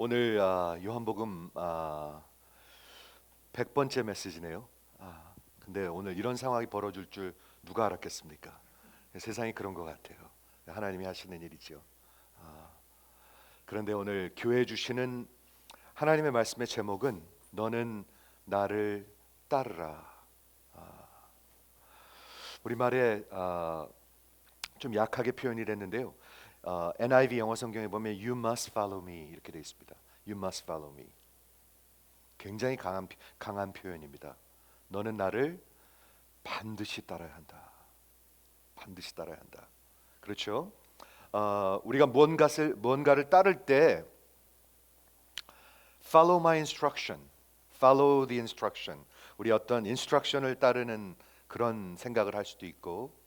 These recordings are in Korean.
오늘 요한복음 100번째 메시지네요. 근데 오늘 이런 상황이 벌어질 줄 누가 알았겠습니까? 세상이 그런 것 같아요. 하나님이 하시는 일이죠. 그런데 오늘 교회 주시는 하나님의 말씀의 제목은 너는 나를 따르라. 우리말에 좀 약하게 표현이 됐는데요. NIV 영어 성경에 보면 You must follow me 이렇게 되어 있습니다. You must follow me. 굉장히 강한 표현입니다. 너는 나를 반드시 따라야 한다. 반드시 따라야 한다. 그렇죠? 우리가 뭔가를 따를 때 follow my instruction, follow the instruction. 우리 어떤 인스트럭션을 따르는 그런 생각을 할 수도 있고,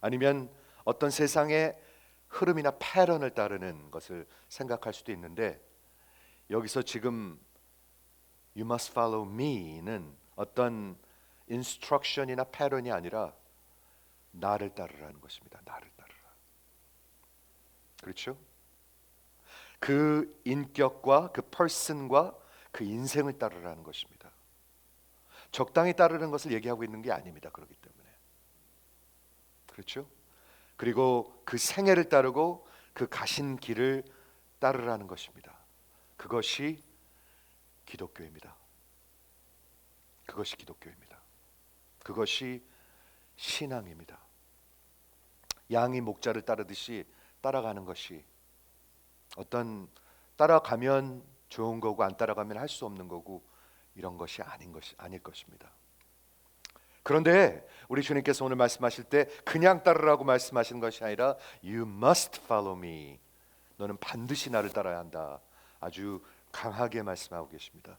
아니면 어떤 세상의 흐름이나 패턴을 따르는 것을 생각할 수도 있는데, 여기서 지금 You must follow me는 어떤 인스트럭션이나 패턴이 아니라 나를 따르라는 것입니다. 나를 따르라. 그렇죠? 그 인격과 그 person과 그 인생을 따르라는 것입니다. 적당히 따르는 것을 얘기하고 있는 게 아닙니다. 그렇기 때문에. 그렇죠? 그리고 그 생애를 따르고 그 가신 길을 따르라는 것입니다. 그것이 기독교입니다. 그것이 기독교입니다. 그것이 신앙입니다. 양이 목자를 따르듯이 따라가는 것이 어떤 따라가면 좋은 거고 안 따라가면 할 수 없는 거고 이런 것이 아닐 것입니다. 그런데 우리 주님께서 오늘 말씀하실 때 그냥 따르라고 말씀하시는 것이 아니라 You must follow me. 너는 반드시 나를 따라야 한다. 아주 강하게 말씀하고 계십니다.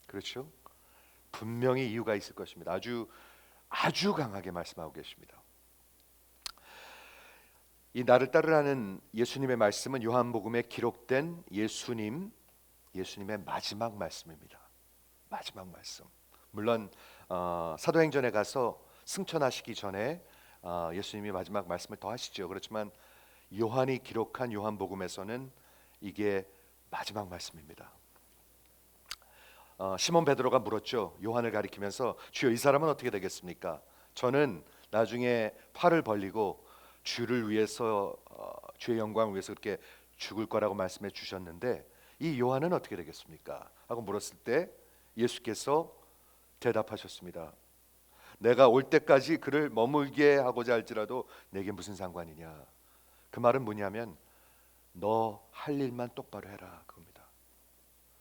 그렇죠? 분명히 이유가 있을 것입니다. 아주 강하게 말씀하고 계십니다. 이 나를 따르라는 예수님의 말씀은 요한복음에 기록된 예수님의 마지막 말씀입니다. 마지막 말씀. 물론 사도행전에 가서 승천하시기 전에 예수님이 마지막 말씀을 더 하시죠. 그렇지만 요한이 기록한 요한복음에서는 이게 마지막 말씀입니다. 시몬 베드로가 물었죠. 요한을 가리키면서 주여 이 사람은 어떻게 되겠습니까? 저는 나중에 팔을 벌리고 주를 위해서 주의 영광을 위해서 그렇게 죽을 거라고 말씀해 주셨는데 이 요한은 어떻게 되겠습니까? 하고 물었을 때 예수께서 대답하셨습니다. 내가 올 때까지 그를 머물게 하고자 할지라도 내게 무슨 상관이냐. 그 말은 뭐냐면 너 할 일만 똑바로 해라 그겁니다.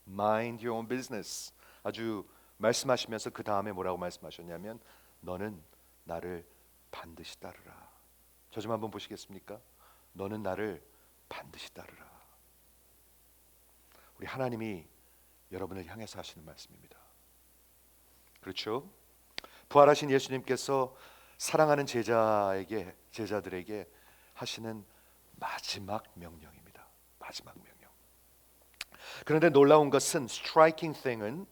Mind your own business. 아주 말씀하시면서 그 다음에 뭐라고 말씀하셨냐면 너는 나를 반드시 따르라. 저 좀 한번 보시겠습니까? 너는 나를 반드시 따르라. 우리 하나님이 여러분을 향해서 하시는 말씀입니다. 그렇죠? 부활하신 예수님께서 사랑하는 제자들에게 하시는 마지막 명령입니다. 마지막 명령. 그런데 놀라운 것은 striking thing은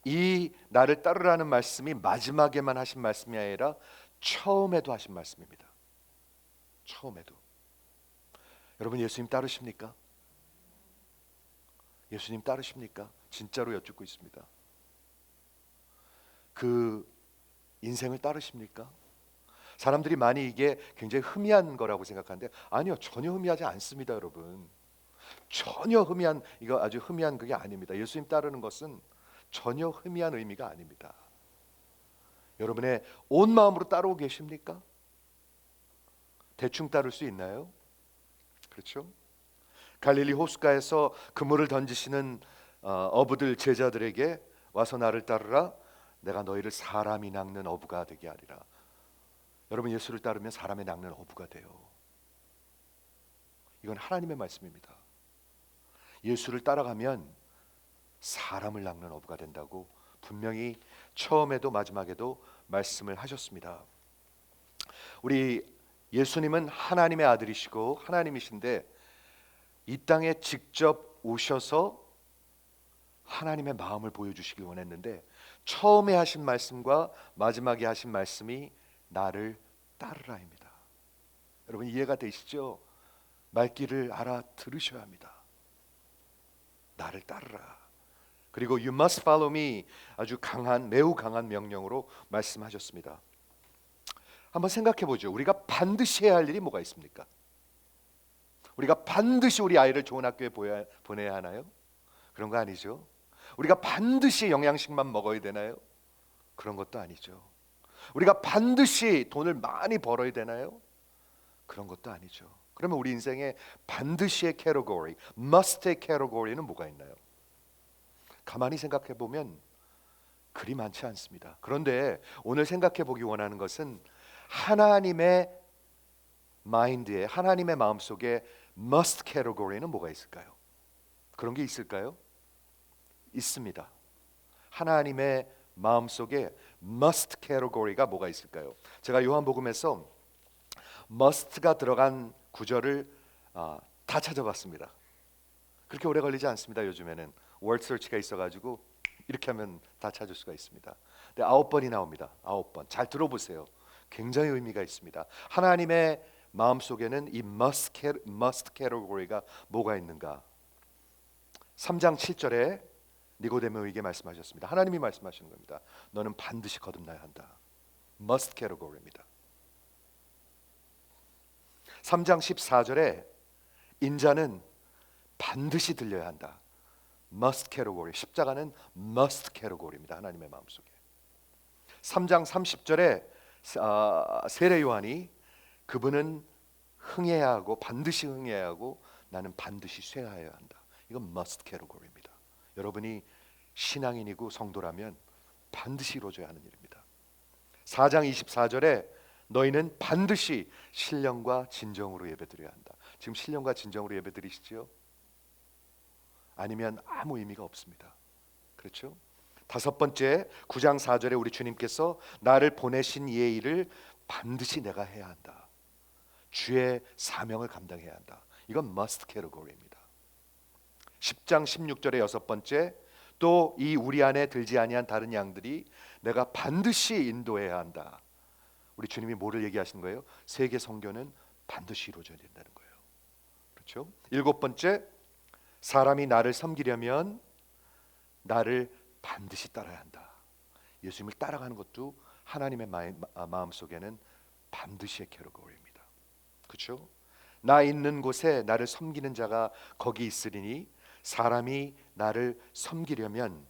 이 나를 따르라는 말씀이 마지막에만 하신 말씀이 아니라 처음에도 하신 말씀입니다. 처음에도. 여러분 예수님 따르십니까? 예수님 따르십니까? 진짜로 여쭙고 있습니다. 그 인생을 따르십니까? 사람들이 많이 이게 굉장히 흠이한 거라고 생각하는데 아니요, 전혀 흠이하지 않습니다, 여러분. 전혀 이거 아주 흠이한 그게 아닙니다. 예수님 따르는 것은 전혀 흠이한 의미가 아닙니다. 여러분의 온 마음으로 따르고 계십니까? 대충 따를 수 있나요? 그렇죠? 갈릴리 호숫가에서 그물을 던지시는 어부들 제자들에게 와서 나를 따르라. 내가 너희를 사람이 낚는 어부가 되게 하리라. 여러분 예수를 따르면 사람이 낚는 어부가 돼요. 이건 하나님의 말씀입니다. 예수를 따라가면 사람을 낚는 어부가 된다고 분명히 처음에도 마지막에도 말씀을 하셨습니다. 우리 예수님은 하나님의 아들이시고 하나님이신데 이 땅에 직접 오셔서 하나님의 마음을 보여주시기 원했는데 처음에 하신 말씀과 마지막에 하신 말씀이 나를 따르라입니다. 여러분 이해가 되시죠? 말귀를 알아 들으셔야 합니다. 나를 따르라. 그리고 you must follow me 아주 강한 매우 강한 명령으로 말씀하셨습니다. 한번 생각해 보죠. 우리가 반드시 해야 할 일이 뭐가 있습니까? 우리가 반드시 우리 아이를 좋은 학교에 보내야 하나요? 그런 거 아니죠. 우리가 반드시 영양식만 먹어야 되나요? 그런 것도 아니죠. 우리가 반드시 돈을 많이 벌어야 되나요? 그런 것도 아니죠. 그러면 우리 인생에 반드시의 캐러고리, must의 캐러고리는 뭐가 있나요? 가만히 생각해 보면 그리 많지 않습니다. 그런데 오늘 생각해 보기 원하는 것은 하나님의 마인드에, 하나님의 마음속에 must 캐러고리는 뭐가 있을까요? 그런 게 있을까요? 있습니다. 하나님의 마음속에 must 캐러고리가 뭐가 있을까요? 제가 요한복음에서 must가 들어간 구절을 다 찾아봤습니다. 그렇게 오래 걸리지 않습니다. 요즘에는 word search가 있어가지고 이렇게 하면 다 찾을 수가 있습니다. 근데 9번이 나옵니다. 9번. 잘 들어보세요. 굉장히 의미가 있습니다. 하나님의 마음속에는 이 must 캐러고리가 뭐가 있는가? 3장 7절에 니고데모에게 말씀하셨습니다. 하나님이 말씀하시는 겁니다. 너는 반드시 거듭나야 한다. must 캐러고리입니다. 3장 14절에 인자는 반드시 들려야 한다. must 캐러고리. 십자가는 must 캐러고리입니다. 하나님의 마음속에. 3장 30절에 세례 요한이 그분은 흥해야 하고 반드시 흥해야 하고 나는 반드시 쇠하여야 한다. 이건 must 캐러고리입니다. 여러분이 신앙인이고 성도라면 반드시 이루어져야 하는 일입니다. 4장 24절에 너희는 반드시 신령과 진정으로 예배드려야 한다. 지금 신령과 진정으로 예배드리시지요? 아니면 아무 의미가 없습니다. 그렇죠? 5번째 9장 4절에 우리 주님께서 나를 보내신 이의 일을 반드시 내가 해야 한다. 주의 사명을 감당해야 한다. 이건 must 캐러고리입니다. 10장 16절에 6번째 또 이 우리 안에 들지 아니한 다른 양들이 내가 반드시 인도해야 한다. 우리 주님이 뭐를 얘기하시는 거예요? 세계 선교는 반드시 이루어져야 된다는 거예요. 그렇죠? 7번째 사람이 나를 섬기려면 나를 반드시 따라야 한다. 예수님을 따라가는 것도 하나님의 마음속에는 반드시의 캐러고리입니다. 그렇죠? 나 있는 곳에 나를 섬기는 자가 거기 있으리니 사람이 나를 섬기려면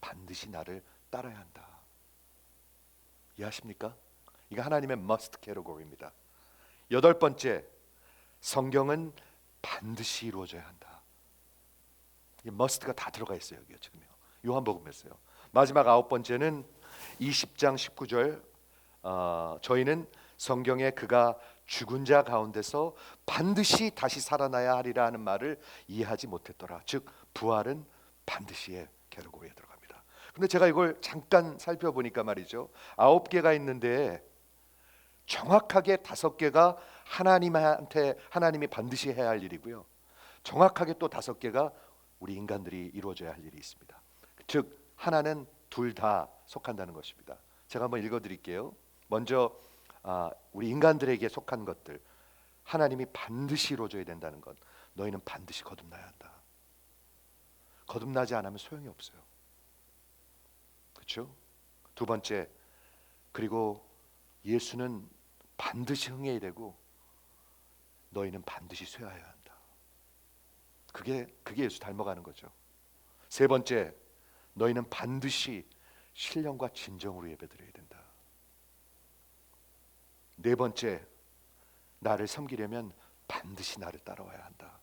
반드시 나를 따라야 한다. 이해하십니까? 이거 하나님의 must 캐러고리입니다. 8번째 성경은 반드시 이루어져야 한다. 이 must가 다 들어가 있어요. 여기요 지금요. 요한복음에서요. 마지막 9번째는 20장 19절 저희는 성경에 그가 죽은 자 가운데서 반드시 다시 살아나야 하리라 하는 말을 이해하지 못했더라. 즉 부활은 반드시의 캐러고리에 들어갑니다. 근데 제가 이걸 잠깐 살펴보니까 말이죠. 9개가 있는데 정확하게 5개가 하나님한테 하나님이 반드시 해야 할 일이고요. 정확하게 또 5개가 우리 인간들이 이루어져야 할 일이 있습니다. 즉 하나는 둘 다 속한다는 것입니다. 제가 한번 읽어드릴게요. 먼저 우리 인간들에게 속한 것들 하나님이 반드시 이루어져야 된다는 것. 너희는 반드시 거듭나야 한다. 거듭나지 않으면 소용이 없어요. 그렇죠? 2번째 그리고 예수는 반드시 흥해야 되고 너희는 반드시 쇠하여야 한다. 그게 예수 닮아가는 거죠. 3번째 너희는 반드시 신령과 진정으로 예배드려야 된다. 4번째 나를 섬기려면 반드시 나를 따라와야 한다.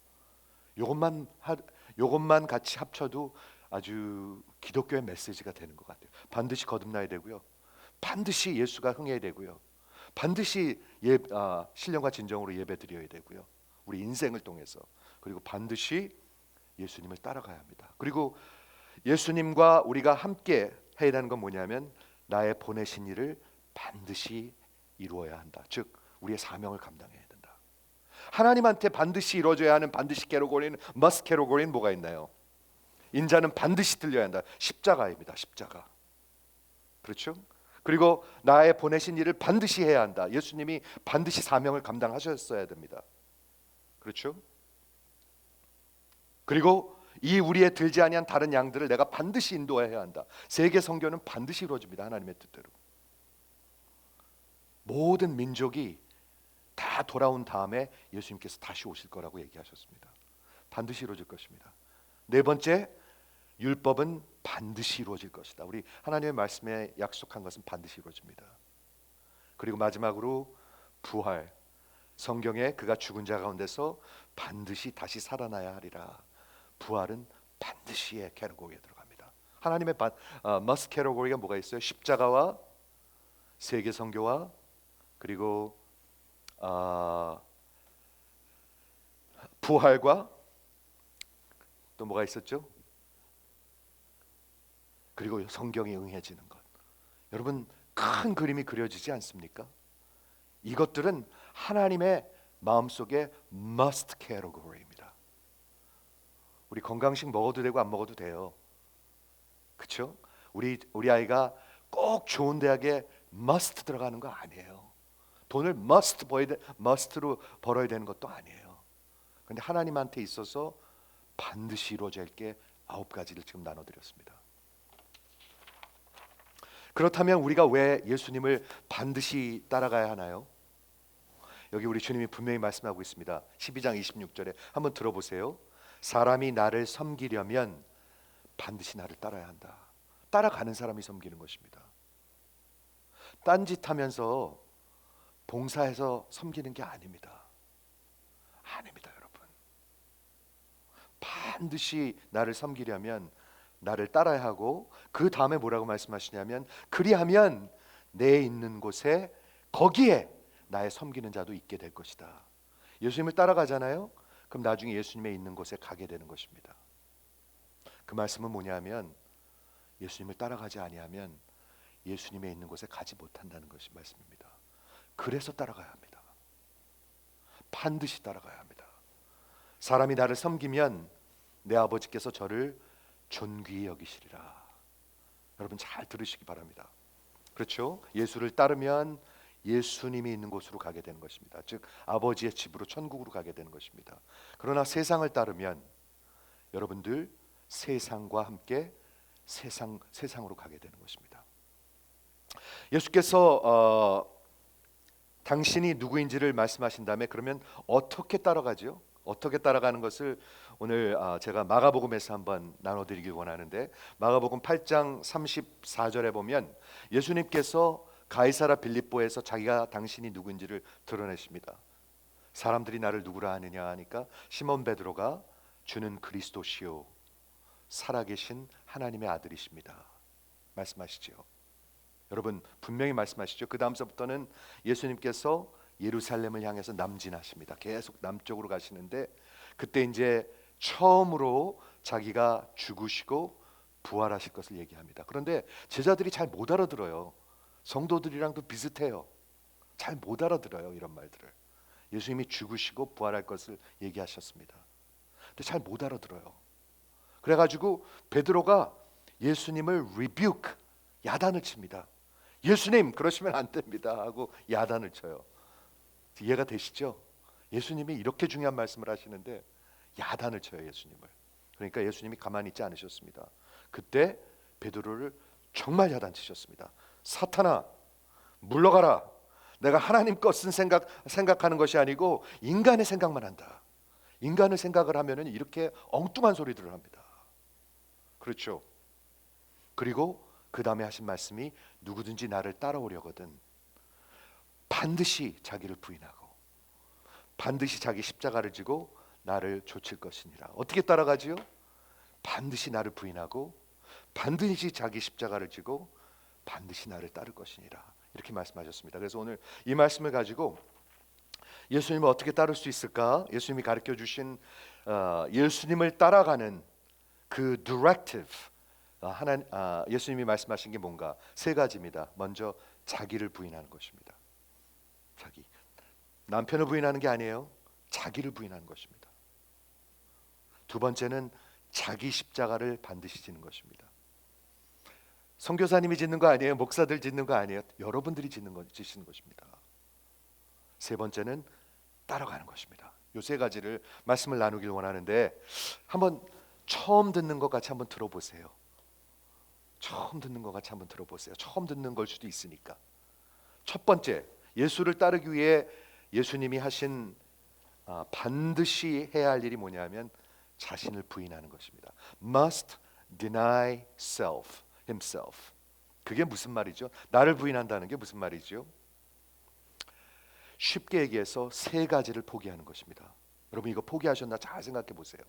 요것만 같이 합쳐도 아주 기독교의 메시지가 되는 것 같아요. 반드시 거듭나야 되고요. 반드시 예수가 흥해야 되고요. 반드시 신령과 진정으로 예배드려야 되고요. 우리 인생을 통해서. 그리고 반드시 예수님을 따라가야 합니다. 그리고 예수님과 우리가 함께 해야 하는 건 뭐냐면 나의 보내신 일을 반드시 이루어야 한다. 즉 우리의 사명을 감당해야 된다. 하나님한테 반드시 이루어져야 하는 반드시 캐러고리는 must 캐러고리는 뭐가 있나요? 인자는 반드시 들려야 한다. 십자가입니다. 십자가. 그렇죠? 그리고 나의 보내신 일을 반드시 해야 한다. 예수님이 반드시 사명을 감당하셨어야 됩니다. 그렇죠? 그리고 이 우리의 들지 아니한 다른 양들을 내가 반드시 인도해야 한다. 세계 선교는 반드시 이루어집니다. 하나님의 뜻대로. 모든 민족이 다 돌아온 다음에 예수님께서 다시 오실 거라고 얘기하셨습니다. 반드시 이루어질 것입니다. 네 번째, 율법은 반드시 이루어질 것이다. 우리 하나님의 말씀에 약속한 것은 반드시 이루어집니다. 그리고 마지막으로 부활, 성경에 그가 죽은 자 가운데서 반드시 다시 살아나야 하리라. 부활은 반드시의 캐러고리에 들어갑니다. 하나님의 must 캐러고리가 뭐가 있어요? 십자가와 세계 선교와 그리고 부활과 또 뭐가 있었죠? 그리고 성경이 응해지는 것. 여러분, 큰 그림이 그려지지 않습니까? 이것들은 하나님의 마음속에 must category입니다. 우리 건강식 먹어도 되고 안 먹어도 돼요. 그렇죠? 우리 아이가 꼭 좋은 대학에 must 들어가는 거 아니에요. 돈을 must로 벌어야 되는 것도 아니에요. 그런데 하나님한테 있어서 반드시 이루어질 게 9가지를 지금 나눠드렸습니다. 그렇다면 우리가 왜 예수님을 반드시 따라가야 하나요? 여기 우리 주님이 분명히 말씀하고 있습니다. 12장 26절에 한번 들어보세요. 사람이 나를 섬기려면 반드시 나를 따라야 한다. 따라가는 사람이 섬기는 것입니다. 딴짓하면서 봉사해서 섬기는 게 아닙니다. 아닙니다, 여러분. 반드시 나를 섬기려면 나를 따라야 하고, 그 다음에 뭐라고 말씀하시냐면, 그리하면 내 있는 곳에 거기에 나의 섬기는 자도 있게 될 것이다. 예수님을 따라가잖아요. 그럼 나중에 예수님의 있는 곳에 가게 되는 것입니다. 그 말씀은 뭐냐면, 예수님을 따라가지 아니하면 예수님의 있는 곳에 가지 못한다는 것이 말씀입니다. 그래서 따라가야 합니다. 반드시 따라가야 합니다. 사람이 나를 섬기면 내 아버지께서 저를 존귀히 여기시리라. 여러분 잘 들으시기 바랍니다. 그렇죠? 예수를 따르면 예수님이 있는 곳으로 가게 되는 것입니다. 즉 아버지의 집으로 천국으로 가게 되는 것입니다. 그러나 세상을 따르면 여러분들 세상과 함께 세상으로 가게 되는 것입니다. 예수께서 당신이 누구인지를 말씀하신 다음에 그러면 어떻게 따라가죠? 어떻게 따라가는 것을 오늘 제가 마가복음에서 한번 나눠드리기 원하는데, 마가복음 8장 34절에 보면 예수님께서 가이사라 빌립보에서 자기가 당신이 누구인지를 드러내십니다. 사람들이 나를 누구라 하느냐 하니까 시몬 베드로가 주는 그리스도시요 살아계신 하나님의 아들이십니다 말씀하시죠. 여러분 분명히 말씀하시죠. 그 다음서부터는 예수님께서 예루살렘을 향해서 남진하십니다. 계속 남쪽으로 가시는데 그때 이제 처음으로 자기가 죽으시고 부활하실 것을 얘기합니다. 그런데 제자들이 잘 못 알아들어요. 성도들이랑도 비슷해요. 잘 못 알아들어요, 이런 말들을. 예수님이 죽으시고 부활할 것을 얘기하셨습니다. 근데 잘 못 알아들어요. 그래가지고 베드로가 예수님을 rebuke, 야단을 칩니다. 예수님 그러시면 안 됩니다 하고 야단을 쳐요. 이해가 되시죠? 예수님이 이렇게 중요한 말씀을 하시는데 야단을 쳐요, 예수님을. 그러니까 예수님이 가만히 있지 않으셨습니다. 그때 베드로를 정말 야단치셨습니다. 사탄아 물러가라. 내가 하나님 것은 생각하는 것이 아니고 인간의 생각만 한다. 인간의 생각을 하면은 이렇게 엉뚱한 소리들을 합니다. 그렇죠? 그리고 그 다음에 하신 말씀이 누구든지 나를 따라오려거든 반드시 자기를 부인하고 반드시 자기 십자가를 지고 나를 좇을 것이니라. 어떻게 따라가지요? 반드시 나를 부인하고 반드시 자기 십자가를 지고 반드시 나를 따를 것이니라. 이렇게 말씀하셨습니다. 그래서 오늘 이 말씀을 가지고 예수님을 어떻게 따를 수 있을까? 예수님이 가르쳐 주신 예수님을 따라가는 그 directive, 예수님이 말씀하신 게 뭔가 세 가지입니다. 먼저 자기를 부인하는 것입니다. 자기, 남편을 부인하는 게 아니에요. 자기를 부인하는 것입니다. 두 번째는 자기 십자가를 반드시 지는 것입니다. 선교사님이 짓는 거 아니에요. 목사들 짓는 거 아니에요. 여러분들이 지시는 것입니다. 세 번째는 따라가는 것입니다. 이 세 가지를 말씀을 나누길 원하는데 한번 처음 듣는 것 같이 한번 들어보세요. 처음 듣는 것 같이 한번 들어보세요. 처음 듣는 걸 수도 있으니까. 첫 번째, 예수를 따르기 위해 예수님이 하신 반드시 해야 할 일이 뭐냐면 자신을 부인하는 것입니다. Must deny self, himself. 그게 무슨 말이죠? 나를 부인한다는 게 무슨 말이죠? 쉽게 얘기해서 세 가지를 포기하는 것입니다. 여러분 이거 포기하셨나 잘 생각해 보세요.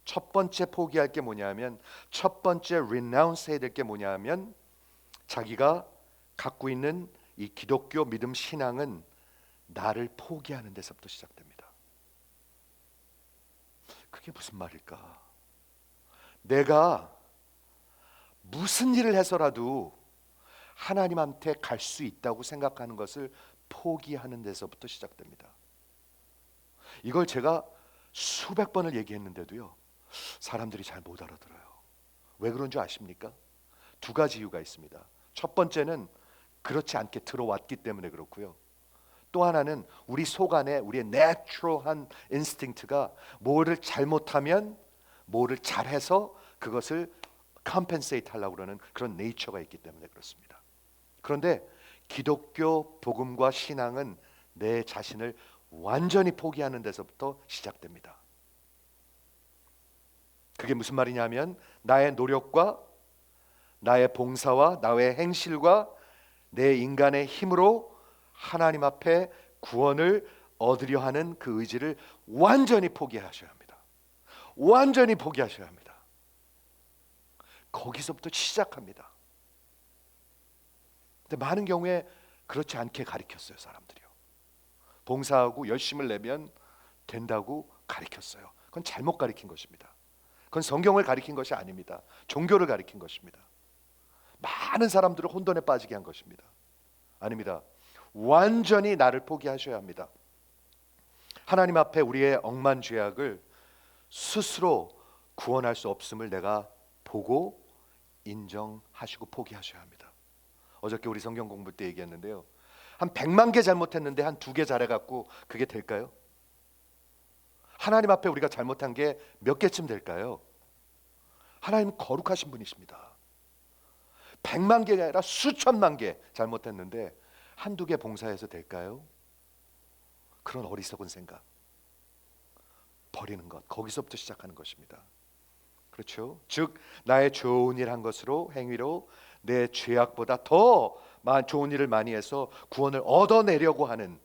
첫 번째 포기할 게 뭐냐면, 첫 번째 renounce 해야 될 게 뭐냐면, 자기가 갖고 있는 이 기독교 믿음 신앙은 나를 포기하는 데서부터 시작됩니다. 그게 무슨 말일까? 내가 무슨 일을 해서라도 하나님한테 갈 수 있다고 생각하는 것을 포기하는 데서부터 시작됩니다. 이걸 제가 수백 번을 얘기했는데도요, 사람들이 잘 못 알아들어요. 왜 그런 줄 아십니까? 두 가지 이유가 있습니다. 첫 번째는 그렇지 않게 들어왔기 때문에 그렇고요. 또 하나는 우리 속 안에 우리의 내추럴한 인스팅트가 뭐를 잘못하면 뭐를 잘해서 그것을 컴펜세이트 하려고 그러는 그런 네이처가 있기 때문에 그렇습니다. 그런데 기독교 복음과 신앙은 내 자신을 완전히 포기하는 데서부터 시작됩니다. 그게 무슨 말이냐면, 나의 노력과 나의 봉사와 나의 행실과 내 인간의 힘으로 하나님 앞에 구원을 얻으려 하는 그 의지를 완전히 포기하셔야 합니다. 완전히 포기하셔야 합니다. 거기서부터 시작합니다. 근데 많은 경우에 그렇지 않게 가르쳤어요, 사람들이요. 봉사하고 열심을 내면 된다고 가르쳤어요. 그건 잘못 가르친 것입니다. 그건 성경을 가르친 것이 아닙니다. 종교를 가르친 것입니다. 많은 사람들을 혼돈에 빠지게 한 것입니다. 아닙니다. 완전히 나를 포기하셔야 합니다. 하나님 앞에 우리의 억만 죄악을 스스로 구원할 수 없음을 내가 보고 인정하시고 포기하셔야 합니다. 어저께 우리 성경 공부 때 얘기했는데요, 한 100만 개 잘못했는데 한 2개 잘해갖고 그게 될까요? 하나님 앞에 우리가 잘못한 게 몇 개쯤 될까요? 하나님 거룩하신 분이십니다. 100만 개가 아니라 수천만 개 잘못했는데 한두 개 봉사해서 될까요? 그런 어리석은 생각 버리는 것, 거기서부터 시작하는 것입니다. 그렇죠? 즉 나의 좋은 일 한 것으로, 행위로 내 죄악보다 더 좋은 일을 많이 해서 구원을 얻어내려고 하는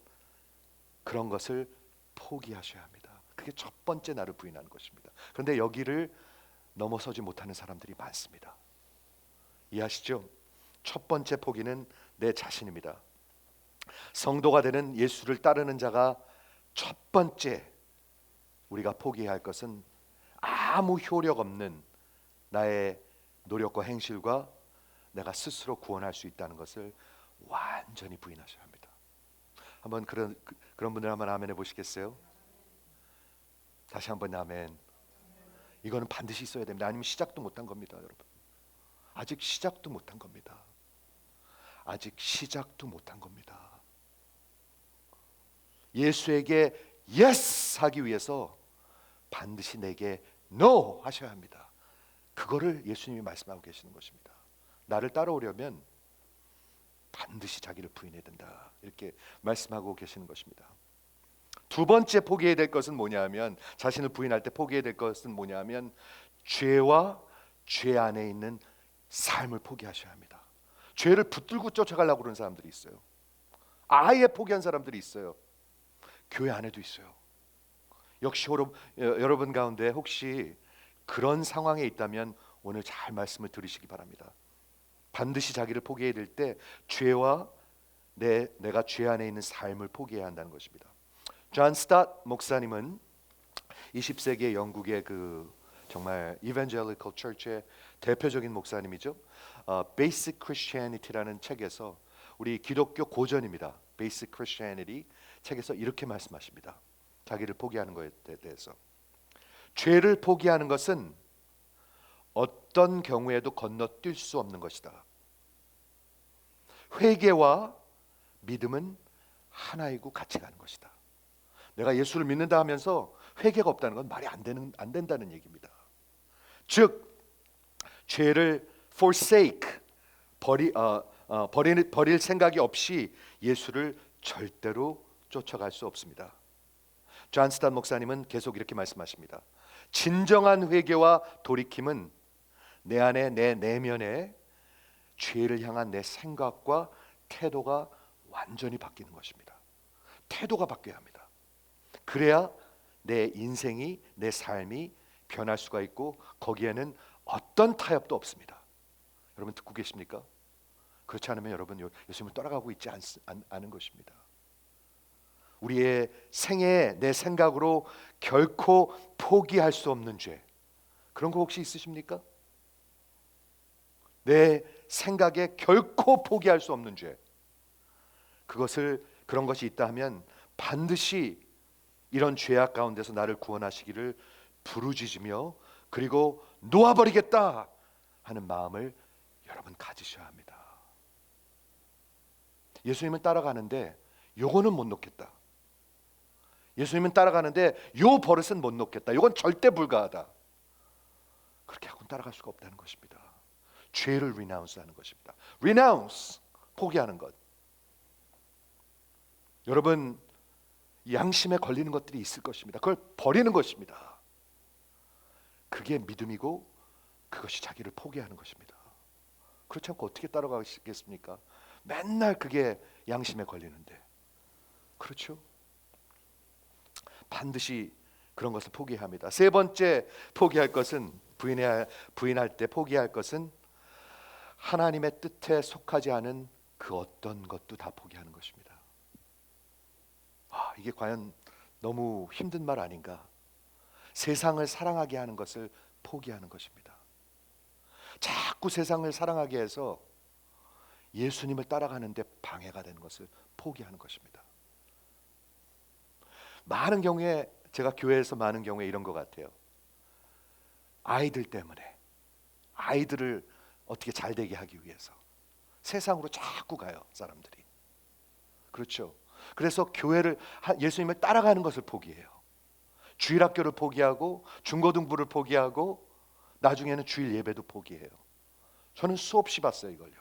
그런 것을 포기하셔야 합니다. 그게 첫 번째 나를 부인하는 것입니다. 그런데 여기를 넘어서지 못하는 사람들이 많습니다. 이해하시죠? 첫 번째 포기는 내 자신입니다. 성도가 되는 예수를 따르는 자가 첫 번째 우리가 포기해야 할 것은 아무 효력 없는 나의 노력과 행실과 내가 스스로 구원할 수 있다는 것을 완전히 부인하셔야 합니다. 한번 그런 분들 한번 아멘 해보시겠어요? 다시 한번 아멘. 이거는 반드시 있어야 됩니다. 아니면 시작도 못한 겁니다, 여러분. 아직 시작도 못한 겁니다. 아직 시작도 못한 겁니다. 예수에게 yes 하기 위해서 반드시 내게 no 하셔야 합니다. 그거를 예수님이 말씀하고 계시는 것입니다. 나를 따라오려면 반드시 자기를 부인해야 된다, 이렇게 말씀하고 계시는 것입니다. 두 번째 포기해야 될 것은 뭐냐면, 자신을 부인할 때 포기해야 될 것은 뭐냐면 죄와 죄 안에 있는 삶을 포기하셔야 합니다. 죄를 붙들고 쫓아가려고 그러는 사람들이 있어요. 아예 포기한 사람들이 있어요. 교회 안에도 있어요. 역시 여러분 가운데 혹시 그런 상황에 있다면 오늘 잘 말씀을 들으시기 바랍니다. 반드시 자기를 포기해야 될 때 죄와 내가 죄 안에 있는 삶을 포기해야 한다는 것입니다. 존 스타트 목사님은 20세기 영국의 그 정말 Evangelical Church의 대표적인 목사님이죠. Basic Christianity라는 책에서, 우리 기독교 고전입니다. Basic Christianity 책에서 이렇게 말씀하십니다. 자기를 포기하는 것에 대해서, 죄를 포기하는 것은 어떤 경우에도 건너뛸 수 없는 것이다. 회개와 믿음은 하나이고 같이 가는 것이다. 내가 예수를 믿는다 하면서 회개가 없다는 건 말이 안 된다는 얘기입니다. 즉 죄를 forsake 버릴 생각이 없이 예수를 절대로 쫓아갈 수 없습니다. 존 스탄 목사님은 계속 이렇게 말씀하십니다. 진정한 회개와 돌이킴은 내 안에, 내 내면에 죄를 향한 내 생각과 태도가 완전히 바뀌는 것입니다. 태도가 바뀌어야 합니다. 그래야 내 인생이, 내 삶이 변할 수가 있고 거기에는 어떤 타협도 없습니다. 여러분 듣고 계십니까? 그렇지 않으면 여러분 예수님을 따라가고 있지 않은 것입니다. 우리의 생애에 내 생각으로 결코 포기할 수 없는 죄, 그런 거 혹시 있으십니까? 내 생각에 결코 포기할 수 없는 죄, 그런 것이 있다 하면 반드시 이런 죄악 가운데서 나를 구원하시기를 부르짖으며 그리고 놓아버리겠다 하는 마음을 여러분 가지셔야 합니다. 예수님을 따라가는데 요거는 못 놓겠다. 예수님은 따라가는데 요 버릇은 못 놓겠다. 요건 절대 불가하다. 그렇게 하고는 따라갈 수가 없다는 것입니다. 죄를 renounce 하는 것입니다. renounce, 포기하는 것. 여러분 양심에 걸리는 것들이 있을 것입니다. 그걸 버리는 것입니다. 그게 믿음이고 그것이 자기를 포기하는 것입니다. 그렇지 않고 어떻게 따라가시겠습니까? 맨날 그게 양심에 걸리는데. 그렇죠? 반드시 그런 것을 포기합니다. 세 번째 포기할 것은 부인할 때 포기할 것은 하나님의 뜻에 속하지 않은 그 어떤 것도 다 포기하는 것입니다. 이게 과연 너무 힘든 말 아닌가? 세상을 사랑하게 하는 것을 포기하는 것입니다. 자꾸 세상을 사랑하게 해서 예수님을 따라가는데 방해가 되는 것을 포기하는 것입니다. 많은 경우에 제가 교회에서 많은 경우에 이런 것 같아요. 아이들 때문에 아이들을 어떻게 잘 되게 하기 위해서 세상으로 자꾸 가요, 사람들이. 그렇죠? 그래서 교회를 예수님을 따라가는 것을 포기해요. 주일학교를 포기하고 중고등부를 포기하고 나중에는 주일 예배도 포기해요. 저는 수없이 봤어요, 이걸요.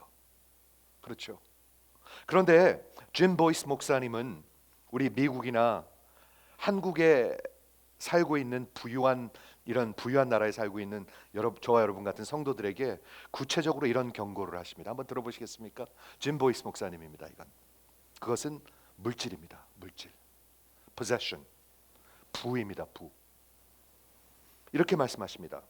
그렇죠? 그런데 짐 보이스 목사님은 우리 미국이나 한국에 살고 있는 이런 부유한 나라에 살고 있는 저와 여러분 같은 성도들에게 구체적으로 이런 경고를 하십니다. 한번 들어보시겠습니까? 짐 보이스 목사님입니다. 그것은 물질입니다. 물질, possession, 부입니다. 부. 이렇게 말씀하십니다.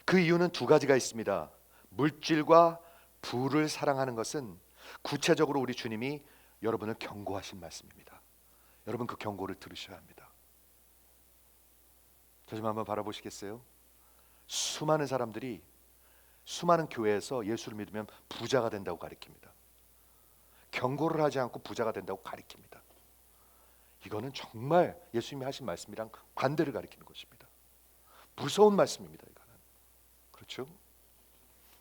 그 이유는 두 가지가 있습니다. 물질과 부를 사랑하는 것은 구체적으로 우리 주님이 여러분을 경고하신 말씀입니다. 여러분 그 경고를 들으셔야 합니다. 저 좀 한번 바라보시겠어요? 수많은 사람들이 수많은 교회에서 예수를 믿으면 부자가 된다고 가르칩니다. 경고를 하지 않고 부자가 된다고 가르칩니다. 이거는 정말 예수님이 하신 말씀이랑 반대를 가리키는 것입니다. 무서운 말씀입니다. 이거는. 그렇죠?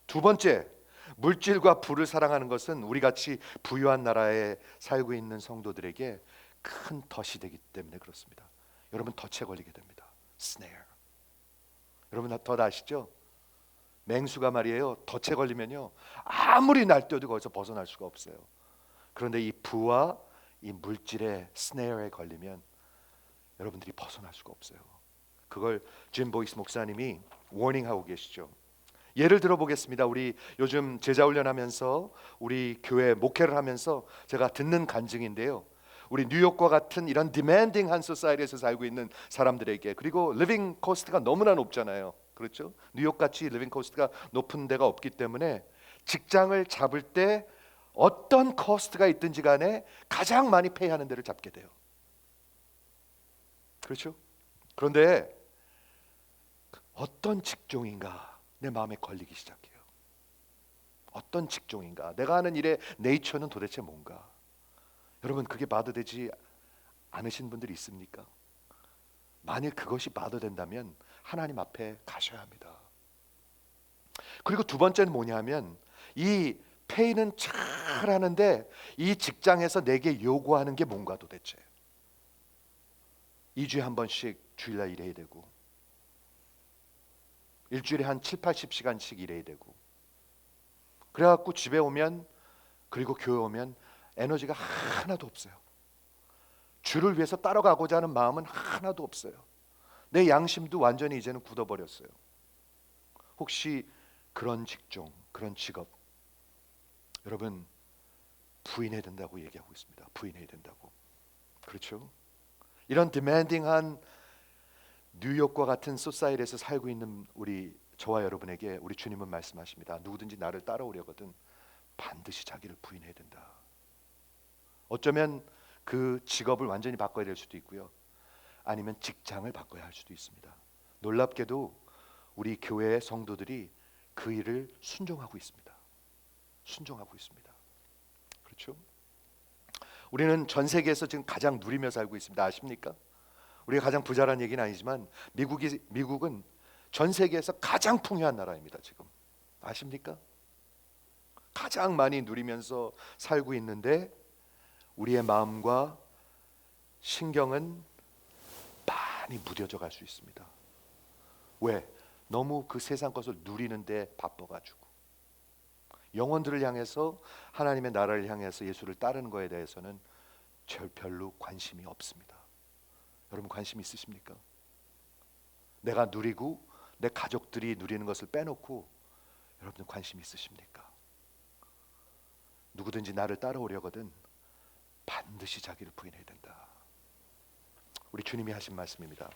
두 번째, 물질과 부를 사랑하는 것은 우리 같이 부유한 나라에 살고 있는 성도들에게 큰 덫이 되기 때문에 그렇습니다. 여러분 덫에 걸리게 됩니다. snare. 여러분 덫 아시죠? 맹수가 말이에요. 덫에 걸리면요 아무리 날뛰어도 거기서 벗어날 수가 없어요. 그런데 이 부와 이 물질의 스네어에 걸리면 여러분들이 벗어날 수가 없어요. 그걸 짐 보이스 목사님이 워닝하고 계시죠. 예를 들어 보겠습니다. 우리 요즘 제자 훈련하면서 우리 교회 목회를 하면서 제가 듣는 간증인데요. 우리 뉴욕과 같은 이런 디맨딩한 소사이티에서 살고 있는 사람들에게, 그리고 리빙 코스트가 너무나 높잖아요. 그렇죠? 뉴욕같이 리빙 코스트가 높은 데가 없기 때문에 직장을 잡을 때 어떤 코스트가 있든지 간에 가장 많이 페이하는 데를 잡게 돼요. 그렇죠? 그런데 어떤 직종인가 내 마음에 걸리기 시작해요. 어떤 직종인가, 내가 하는 일의 네이처는 도대체 뭔가. 여러분 그게 받아되지 않으신 분들이 있습니까? 만일 그것이 받아된다면 하나님 앞에 가셔야 합니다. 그리고 두 번째는 뭐냐면 이 페이는 잘 하는데 이 직장에서 내게 요구하는 게 뭔가 도대체. 2주에 한 번씩 주일날 일해야 되고 일주일에 한 7, 80시간씩 일해야 되고, 그래갖고 집에 오면, 그리고 교회 오면 에너지가 하나도 없어요. 주를 위해서 따라가고자 하는 마음은 하나도 없어요. 내 양심도 완전히 이제는 굳어버렸어요. 혹시 그런 직종, 그런 직업 여러분 부인해야 된다고 얘기하고 있습니다. 부인해야 된다고. 그렇죠? 이런 디맨딩한 뉴욕과 같은 소사이티에서 살고 있는 저와 여러분에게 우리 주님은 말씀하십니다. 누구든지 나를 따라오려거든 반드시 자기를 부인해야 된다. 어쩌면 그 직업을 완전히 바꿔야 될 수도 있고요. 아니면 직장을 바꿔야 할 수도 있습니다. 놀랍게도 우리 교회의 성도들이 그 일을 순종하고 있습니다. 순종하고 있습니다. 그렇죠? 우리는 전 세계에서 지금 가장 누리며 살고 있습니다. 아십니까? 우리가 가장 부자란 얘기는 아니지만 미국은 전 세계에서 가장 풍요한 나라입니다. 지금 아십니까? 가장 많이 누리면서 살고 있는데 우리의 마음과 신경은 많이 무뎌져 갈 수 있습니다. 왜? 너무 그 세상 것을 누리는데 바빠가지고. 영혼들을 향해서, 하나님의 나라를 향해서 예수를 따르는 것에 대해서는 별로 관심이 없습니다. 여러분 관심 있으십니까? 내가 누리고 내 가족들이 누리는 것을 빼놓고 여러분 관심 있으십니까? 누구든지 나를 따라오려거든 반드시 자기를 부인해야 된다. 우리 주님이 하신 말씀입니다.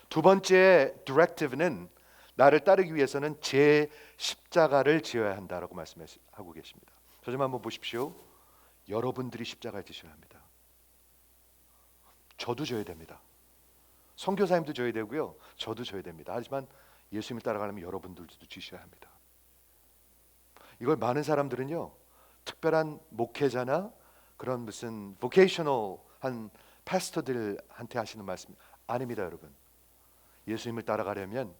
두 번째 디렉티브는 나를 따르기 위해서는 제 십자가를 지어야 한다라고 말씀하고 계십니다. 저 좀 한번 보십시오. 여러분들이 십자가를 지셔야 합니다. 저도 져야 됩니다. 선교사님도 져야 되고요. 저도 져야 됩니다. 하지만 예수님을 따라가려면 여러분들도 지셔야 합니다. 이걸 많은 사람들은요, 특별한 목회자나 그런 무슨 보케이셔널한 패스터들한테 하시는 말씀 아닙니다, 여러분. 예수님을 따라가려면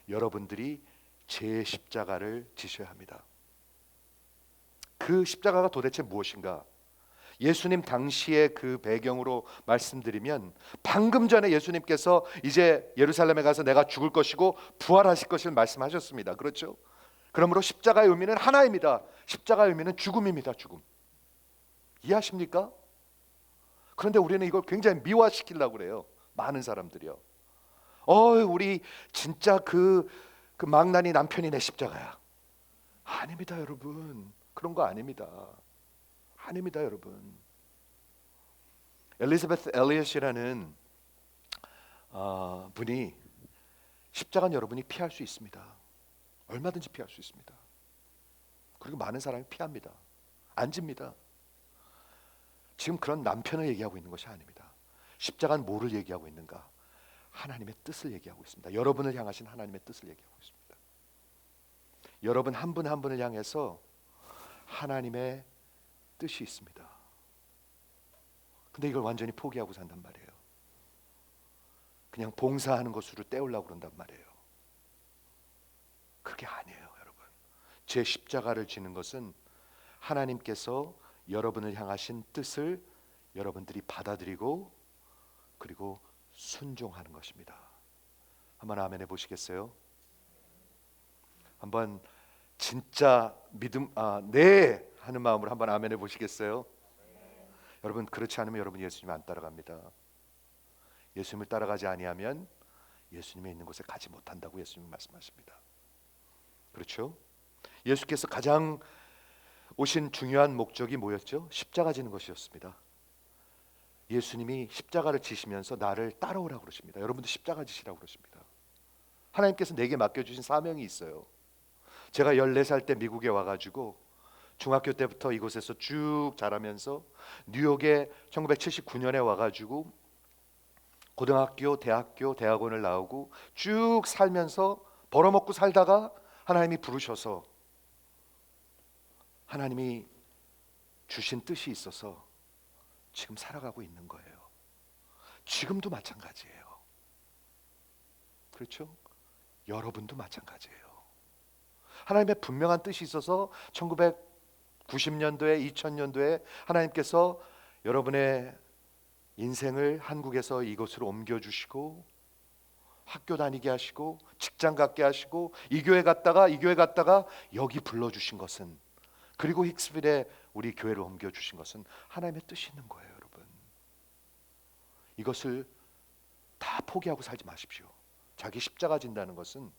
여러분들이 제 십자가를 지셔야 합니다. 그 십자가가 도대체 무엇인가? 예수님 당시의 그 배경으로 말씀드리면 방금 전에 예수님께서 이제 예루살렘에 가서 내가 죽을 것이고 부활하실 것을 말씀하셨습니다. 그렇죠? 그러므로 십자가의 의미는 하나입니다. 십자가의 의미는 죽음입니다. 죽음. 이해하십니까? 그런데 우리는 이걸 굉장히 미화시키려고 그래요. 많은 사람들이요. 우리 진짜 그 망나니 남편이 내 십자가야. 아닙니다, 여러분. 그런 거 아닙니다. 아닙니다, 여러분. 엘리자베스 엘리엇이라는 분이 십자가는 여러분이 피할 수 있습니다. 얼마든지 피할 수 있습니다. 그리고 많은 사람이 피합니다. 안 집니다. 지금 그런 남편을 얘기하고 있는 것이 아닙니다. 십자가는 뭐를 얘기하고 있는가? 하나님의 뜻을 얘기하고 있습니다. 여러분을 향하신 하나님의 뜻을 얘기하고 있습니다. 여러분 한 분 한 분을 향해서 하나님의 뜻이 있습니다. 근데 이걸 완전히 포기하고 산단 말이에요. 그냥 봉사하는 것으로 때우려고 그런단 말이에요. 그게 아니에요, 여러분. 제 십자가를 지는 것은 하나님께서 여러분을 향하신 뜻을 여러분들이 받아들이고 그리고 순종하는 것입니다. 한번 아멘 해보시겠어요? 한번 진짜 믿음 네 하는 마음으로 한번 아멘 해보시겠어요? 여러분 그렇지 않으면 여러분 예수님 안 따라갑니다. 예수님을 따라가지 아니하면 예수님의 있는 곳에 가지 못한다고 예수님 말씀하십니다. 그렇죠? 예수께서 가장 오신 중요한 목적이 뭐였죠? 십자가 지는 것이었습니다. 예수님이 십자가를 지시면서 나를 따라오라고 그러십니다. 여러분도 십자가 지시라고 그러십니다. 하나님께서 내게 맡겨주신 사명이 있어요. 제가 14살 때 미국에 와가지고 중학교 때부터 이곳에서 쭉 자라면서 뉴욕에 1979년에 와가지고 고등학교, 대학교, 대학원을 나오고 쭉 살면서 벌어먹고 살다가 하나님이 부르셔서 하나님이 주신 뜻이 있어서 지금 살아가고 있는 거예요. 지금도 마찬가지예요. 그렇죠? 여러분도 마찬가지예요. 하나님의 분명한 뜻이 있어서 1990년도에 2000년도에 하나님께서 여러분의 인생을 한국에서 이곳으로 옮겨주시고 학교 다니게 하시고 직장 갖게 하시고 이 교회 갔다가 이 교회 갔다가 여기 불러주신 것은, 그리고 힉스빌에 우리 교회를 옮겨주신 것은 하나님의 뜻이 있는 거예요. 여러분, 이것을 다 포기하고 살지 마십시오. 자기 십자가 진다는 것은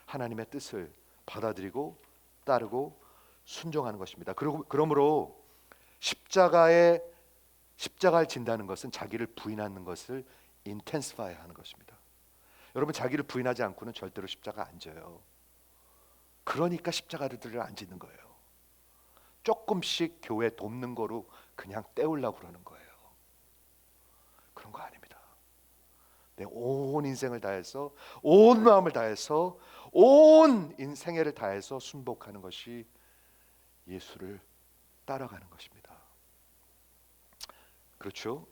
하나님의 뜻을 받아들이고 따르고 순종하는 것입니다. 그러므로 십자가를 진다는 것은 자기를 부인하는 것을 인텐시파이 하는 것입니다. 여러분, 자기를 부인하지 않고는 절대로 십자가 안 져요. 그러니까 십자가를 안 짓는 거예요. 조금씩 교회 돕는 거로 그냥 때우려고 그러는 거예요. 그런 거 아닙니다. 내 온 인생을 다해서, 온 마음을 다해서, 온 인생애를 다해서 순복하는 것이 예수를 따라가는 것입니다. 그렇죠?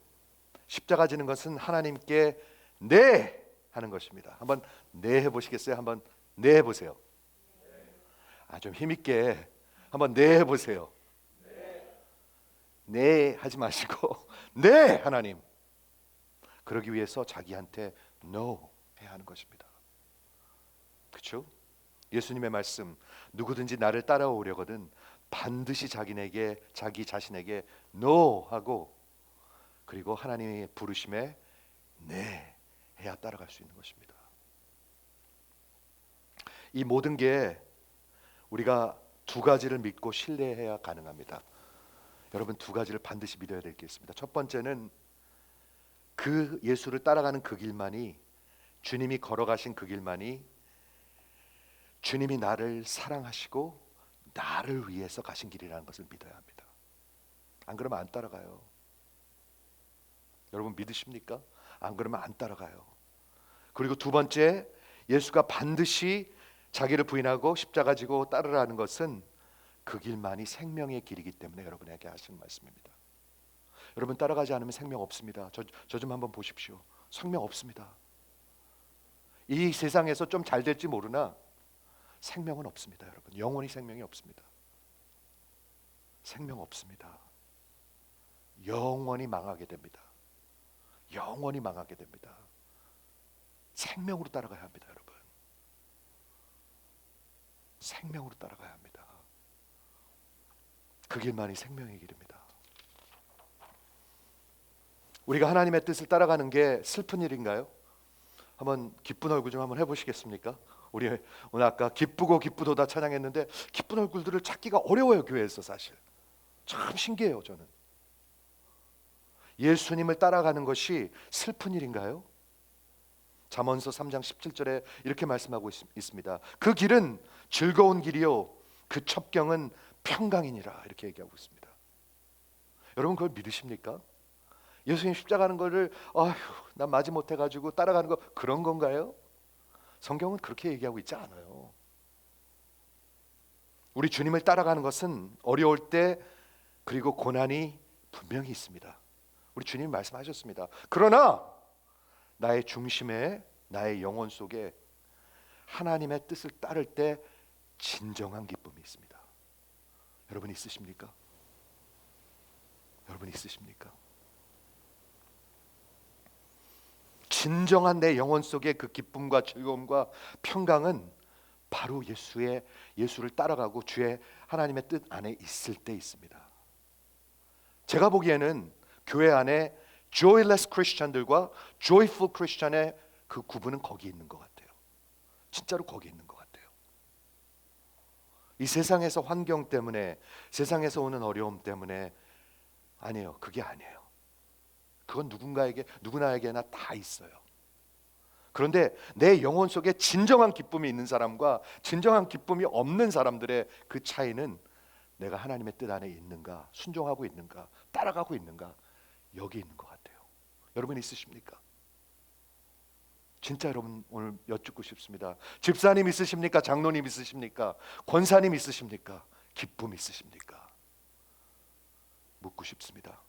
십자가 지는 것은 하나님께 네 하는 것입니다. 한번 네 해보시겠어요? 한번 네 해보세요. 좀 힘있게 한번 네 해보세요. 네 하지 마시고 네 하나님, 그러기 위해서 자기한테 no 해야 하는 것입니다. 그렇죠? 예수님의 말씀, 누구든지 나를 따라오려거든 반드시 자기 자신에게 no 하고, 그리고 하나님의 부르심에 네 해야 따라갈 수 있는 것입니다. 이 모든 게 우리가 두 가지를 믿고 신뢰해야 가능합니다. 여러분, 두 가지를 반드시 믿어야 될 게 있습니다. 첫 번째는 그 예수를 따라가는 그 길만이, 주님이 걸어가신 그 길만이 주님이 나를 사랑하시고 나를 위해서 가신 길이라는 것을 믿어야 합니다. 안 그러면 안 따라가요. 여러분 믿으십니까? 안 그러면 안 따라가요. 그리고 두 번째, 예수가 반드시 자기를 부인하고 십자가 지고 따르라는 것은 그 길만이 생명의 길이기 때문에 여러분에게 하시는 말씀입니다. 여러분, 따라가지 않으면 생명 없습니다. 저 좀 한번 보십시오. 생명 없습니다. 이 세상에서 좀 잘 될지 모르나 생명은 없습니다. 여러분, 영원히 생명이 없습니다. 생명 없습니다. 영원히 망하게 됩니다. 영원히 망하게 됩니다. 생명으로 따라가야 합니다. 여러분, 생명으로 따라가야 합니다. 그 길만이 생명의 길입니다. 우리가 하나님의 뜻을 따라가는 게 슬픈 일인가요? 한번 기쁜 얼굴 좀 한번 해보시겠습니까? 우리 오늘 아까 기쁘고 기쁘도다 찬양했는데 기쁜 얼굴들을 찾기가 어려워요. 교회에서. 사실 참 신기해요. 저는 예수님을 따라가는 것이 슬픈 일인가요? 잠언서 3장 17절에 이렇게 말씀하고 있습니다. 그 길은 즐거운 길이요 그 첩경은 평강이니라, 이렇게 얘기하고 있습니다. 여러분, 그걸 믿으십니까? 예수님 십자가는 거를 난 마지못해 가지고 따라가는 거 그런 건가요? 성경은 그렇게 얘기하고 있지 않아요. 우리 주님을 따라가는 것은 어려울 때, 그리고 고난이 분명히 있습니다. 우리 주님 말씀하셨습니다. 그러나 나의 중심에, 나의 영혼 속에 하나님의 뜻을 따를 때 진정한 기쁨이 있습니다. 여러분 있으십니까? 여러분 있으십니까? 진정한 내 영혼 속에 그 기쁨과 즐거움과 평강은 바로 예수를 따라가고 주의 하나님의 뜻 안에 있을 때 있습니다. 제가 보기에는 교회 안에 joyless 크리스천들과 joyful 크리스천의 그 구분은 거기 있는 것 같아요. 진짜로 거기 있는 것 같아요. 이 세상에서 환경 때문에, 세상에서 오는 어려움 때문에, 아니에요. 그게 아니에요. 그건 누구나에게나 다 있어요. 그런데 내 영혼 속에 진정한 기쁨이 있는 사람과 진정한 기쁨이 없는 사람들의 그 차이는 내가 하나님의 뜻 안에 있는가, 순종하고 있는가, 따라가고 있는가, 여기 있는 것 같아요. 여러분 있으십니까? 진짜 여러분 오늘 여쭙고 싶습니다. 집사님 있으십니까? 장로님 있으십니까? 권사님 있으십니까? 기쁨 있으십니까? 묻고 싶습니다.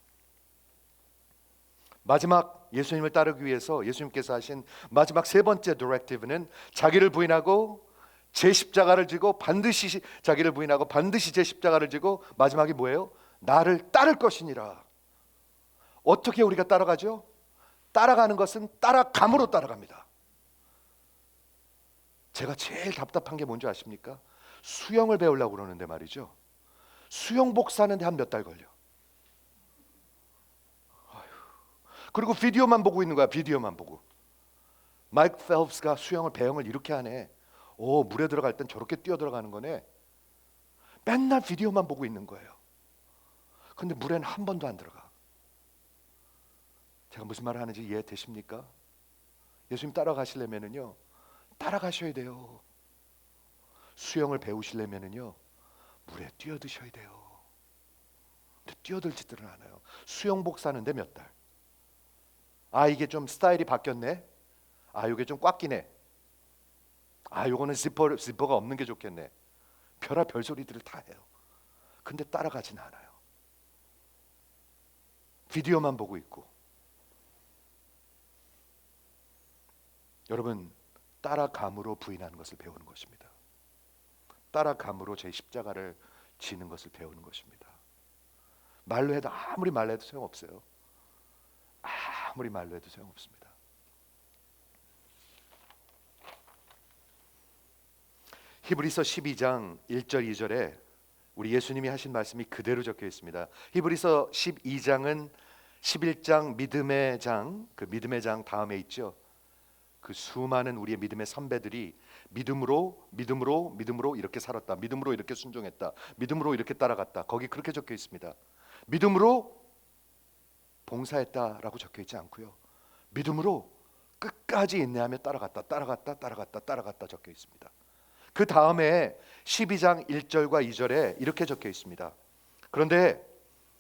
마지막 예수님을 따르기 위해서 예수님께서 하신 마지막 세 번째 디렉티브는 자기를 부인하고 제 십자가를 지고, 반드시 자기를 부인하고 반드시 제 십자가를 지고, 마지막이 뭐예요? 나를 따를 것이니라. 어떻게 우리가 따라가죠? 따라가는 것은 따라감으로 따라갑니다. 제가 제일 답답한 게 뭔지 아십니까? 수영을 배우려고 그러는데 말이죠. 수영복 사는데 한 몇 달 걸려. 그리고 비디오만 보고 있는 거야. 비디오만 보고. 마이크 펠프스가 수영을 배영을 이렇게 하네. 오, 물에 들어갈 땐 저렇게 뛰어 들어가는 거네. 맨날 비디오만 보고 있는 거예요. 근데 물에는 한 번도 안 들어가. 제가 무슨 말을 하는지 이해되십니까? 예수님 따라가시려면은요, 따라가셔야 돼요. 수영을 배우시려면은요, 물에 뛰어드셔야 돼요. 근데 뛰어들지들은 않아요. 수영복 사는데 몇 달. 아, 이게 좀 스타일이 바뀌었네. 아, 이게 좀 꽉 끼네. 아, 요거는 지퍼가 없는 게 좋겠네. 별의별 소리들을 다 해요. 근데 따라가진 않아요. 비디오만 보고 있고. 여러분, 따라감으로 부인하는 것을 배우는 것입니다. 따라감으로 제 십자가를 지는 것을 배우는 것입니다. 말로 해도 아무리 말로 해도 소용없어요. 아무리 말로 해도 소용없습니다. 히브리서 12장 1절 2절에 우리 예수님이 하신 말씀이 그대로 적혀 있습니다. 히브리서 12장은 11장 믿음의 장, 그 믿음의 장 다음에 있죠. 그 수많은 우리의 믿음의 선배들이 믿음으로 이렇게 살았다. 믿음으로 이렇게 순종했다. 믿음으로 이렇게 따라갔다. 거기 그렇게 적혀 있습니다. 믿음으로 봉사했다라고 적혀 있지 않고요. 믿음으로 끝까지 인내하며 따라갔다 적혀 있습니다. 그 다음에 12장 1절과 2절에 이렇게 적혀 있습니다. 그런데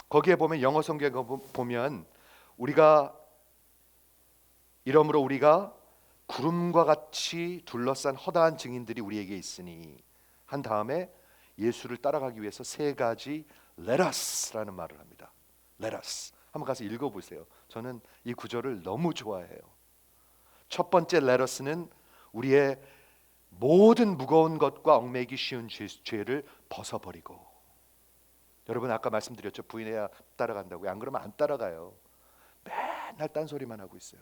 거기에 보면 영어 성경에 보면 이러므로 우리가 구름과 같이 둘러싼 허다한 증인들이 우리에게 있으니 한 다음에 예수를 따라가기 위해서 세 가지 let us라는 말을 합니다. let us. 한번 가서 읽어보세요. 저는 이 구절을 너무 좋아해요. 첫 번째 let us는 우리의 모든 무거운 것과 얽매이기 쉬운 죄를 벗어버리고. 여러분 아까 말씀드렸죠. 부인해야 따라간다고요. 안 그러면 안 따라가요. 맨날 딴소리만 하고 있어요.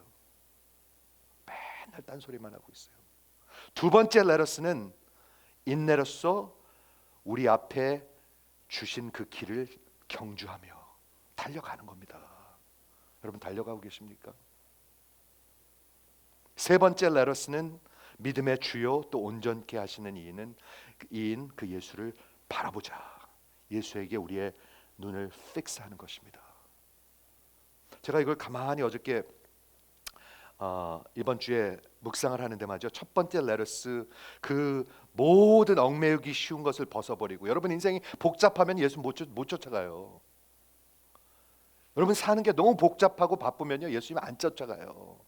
맨날 딴소리만 하고 있어요. 두 번째 let us는 인내로서 우리 앞에 주신 그 길을 경주하며 달려가는 겁니다. 여러분 달려가고 계십니까? 세 번째 let us는 믿음의 주요 또 온전케 하시는 이인 그 예수를 바라보자. 예수에게 우리의 눈을 픽스하는 것입니다. 제가 이걸 가만히 어저께 이번 주에 묵상을 하는데 말이죠. 첫 번째 let us, 그 모든 얽매이기 쉬운 것을 벗어버리고. 여러분 인생이 복잡하면 예수 못 쫓아가요. 여러분 사는 게 너무 복잡하고 바쁘면요 예수님 안 쫓아가요.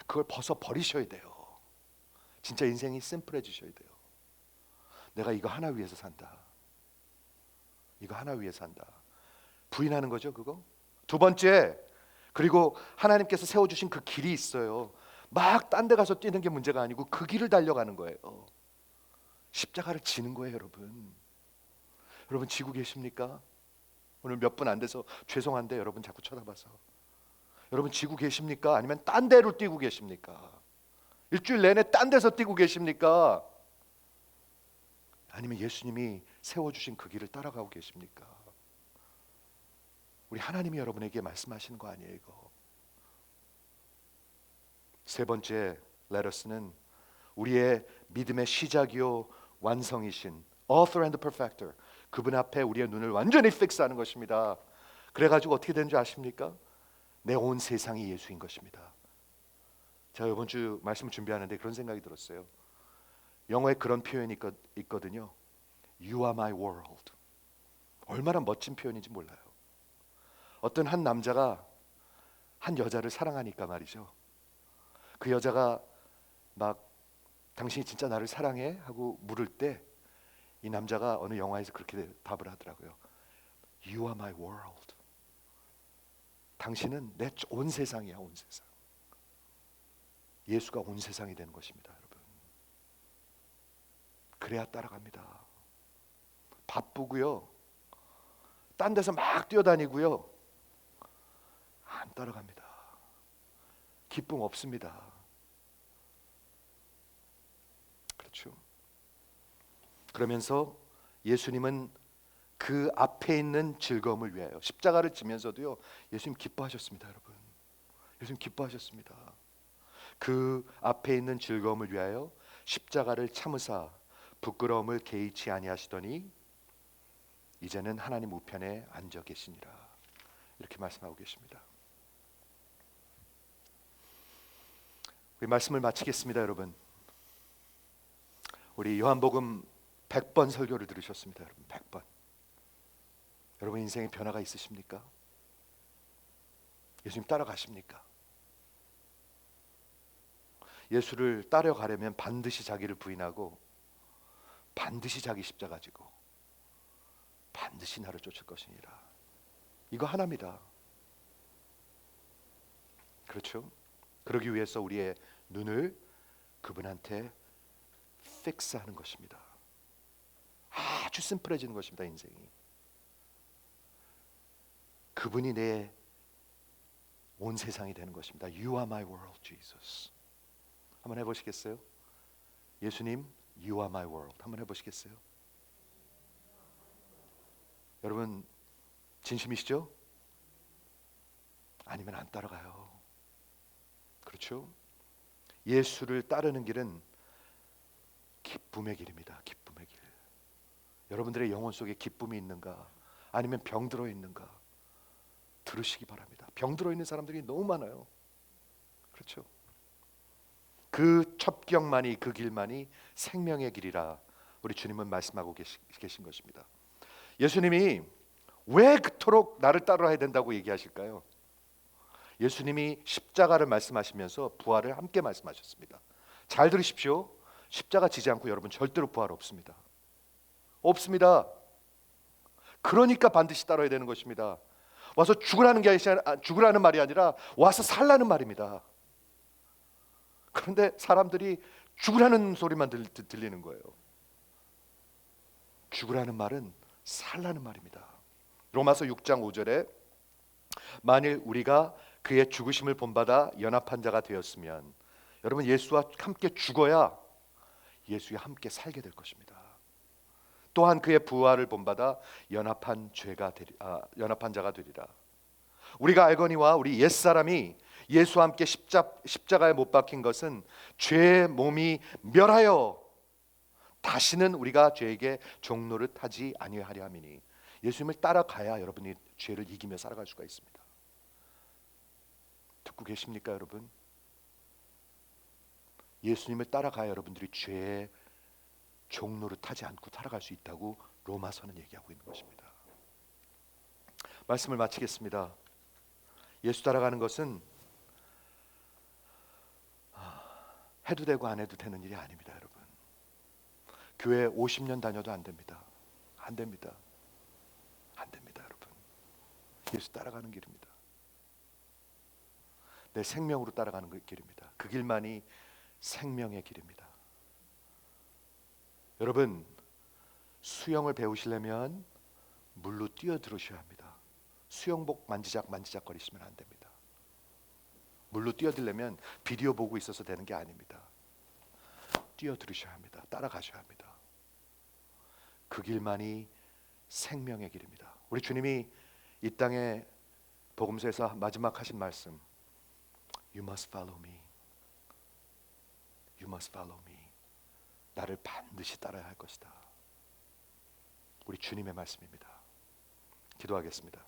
그걸 벗어버리셔야 돼요. 진짜 인생이 심플해지셔야 돼요. 내가 이거 하나 위해서 산다. 이거 하나 위해서 산다. 부인하는 거죠 그거. 두 번째, 그리고 하나님께서 세워주신 그 길이 있어요. 막 딴 데 가서 뛰는 게 문제가 아니고 그 길을 달려가는 거예요. 십자가를 지는 거예요 여러분. 여러분 지고 계십니까? 오늘 몇 분 안 돼서 죄송한데 여러분 자꾸 쳐다봐서. 여러분 지고 계십니까? 아니면 딴 데로 뛰고 계십니까? 일주일 내내 딴 데서 뛰고 계십니까? 아니면 예수님이 세워주신 그 길을 따라가고 계십니까? 우리 하나님이 여러분에게 말씀하시는 거 아니에요 이거. 세 번째 let us는 우리의 믿음의 시작이요 완성이신 author and perfecter, 그분 앞에 우리의 눈을 완전히 픽스하는 것입니다. 그래가지고 어떻게 되는 줄 아십니까? 내 온 세상이 예수인 것입니다. 제가 이번 주 말씀을 준비하는데 그런 생각이 들었어요. 영어에 그런 표현이 있거든요. You are my world. 얼마나 멋진 표현인지 몰라요. 어떤 한 남자가 한 여자를 사랑하니까 말이죠. 그 여자가 막 당신이 진짜 나를 사랑해? 하고 물을 때 이 남자가 어느 영화에서 그렇게 답을 하더라고요. You are my world. 당신은 내 온 세상이야, 온 세상. 예수가 온 세상이 되는 것입니다, 여러분. 그래야 따라갑니다. 바쁘고요. 딴 데서 막 뛰어다니고요. 안 따라갑니다. 기쁨 없습니다. 그렇죠? 그러면서 예수님은 그 앞에 있는 즐거움을 위하여 십자가를 지면서도요, 예수님 기뻐하셨습니다, 여러분. 예수님 기뻐하셨습니다. 그 앞에 있는 즐거움을 위하여 십자가를 참으사 부끄러움을 개의치 아니하시더니 이제는 하나님 우편에 앉아 계시니라. 이렇게 말씀하고 계십니다. 우리 말씀을 마치겠습니다, 여러분. 우리 요한복음 100번 설교를 들으셨습니다, 여러분. 100번. 여러분 인생에 변화가 있으십니까? 예수님 따라가십니까? 예수를 따라가려면 반드시 자기를 부인하고 반드시 자기 십자가 지고 반드시 나를 쫓을 것이니라. 이거 하나입니다. 그렇죠? 그러기 위해서 우리의 눈을 그분한테 픽스하는 것입니다. 아주 심플해지는 것입니다, 인생이. 그분이 내 온 세상이 되는 것입니다. You are my world, Jesus. 한번 해보시겠어요? 예수님, You are my world. 한번 해보시겠어요? 여러분 진심이시죠? 아니면 안 따라가요. 그렇죠? 예수를 따르는 길은 기쁨의 길입니다. 기쁨의 길. 여러분들의 영혼 속에 기쁨이 있는가? 아니면 병들어 있는가? 들으시기 바랍니다. 병들어 있는 사람들이 너무 많아요. 그렇죠? 그 첩경만이, 그 길만이 생명의 길이라 우리 주님은 말씀하고 계신 것입니다. 예수님이 왜 그토록 나를 따라야 된다고 얘기하실까요? 예수님이 십자가를 말씀하시면서 부활을 함께 말씀하셨습니다. 잘 들으십시오. 십자가 지지 않고 여러분 절대로 부활 없습니다. 없습니다. 그러니까 반드시 따라야 되는 것입니다. 와서 죽으라는 말이 아니라 와서 살라는 말입니다. 그런데 사람들이 죽으라는 소리만 들리는 거예요. 죽으라는 말은 살라는 말입니다. 로마서 6장 5절에 만일 우리가 그의 죽으심을 본받아 연합한 자가 되었으면, 여러분 예수와 함께 죽어야 예수와 함께 살게 될 것입니다. 또한 그의 부활을 본받아 연합한 자가 되리라. 우리가 알거니와 우리 옛사람이 예수와 함께 십자가에 못 박힌 것은 죄의 몸이 멸하여 다시는 우리가 죄에게 종노릇 하지 아니하려 함이니, 예수님을 따라가야 여러분이 죄를 이기며 살아갈 수가 있습니다. 듣고 계십니까, 여러분? 예수님을 따라가야 여러분들이 죄의 종노릇 하지 않고 살아갈 수 있다고 로마서는 얘기하고 있는 것입니다. 말씀을 마치겠습니다. 예수 따라가는 것은 해도 되고 안 해도 되는 일이 아닙니다, 여러분. 교회 50년 다녀도 안 됩니다. 안 됩니다. 안 됩니다, 여러분. 예수 따라가는 길입니다. 내 생명으로 따라가는 길입니다. 그 길만이 생명의 길입니다. 여러분, 수영을 배우시려면 물로 뛰어들으셔야 합니다. 수영복 만지작 거리시면 안 됩니다. 물로 뛰어들려면 비디오 보고 있어서 되는 게 아닙니다. 뛰어들으셔야 합니다. 따라가셔야 합니다. 그 길만이 생명의 길입니다. 우리 주님이 이 땅에 복음서에서 마지막 하신 말씀, You must follow me. You must follow me. 나를 반드시 따라야 할 것이다. 우리 주님의 말씀입니다. 기도하겠습니다.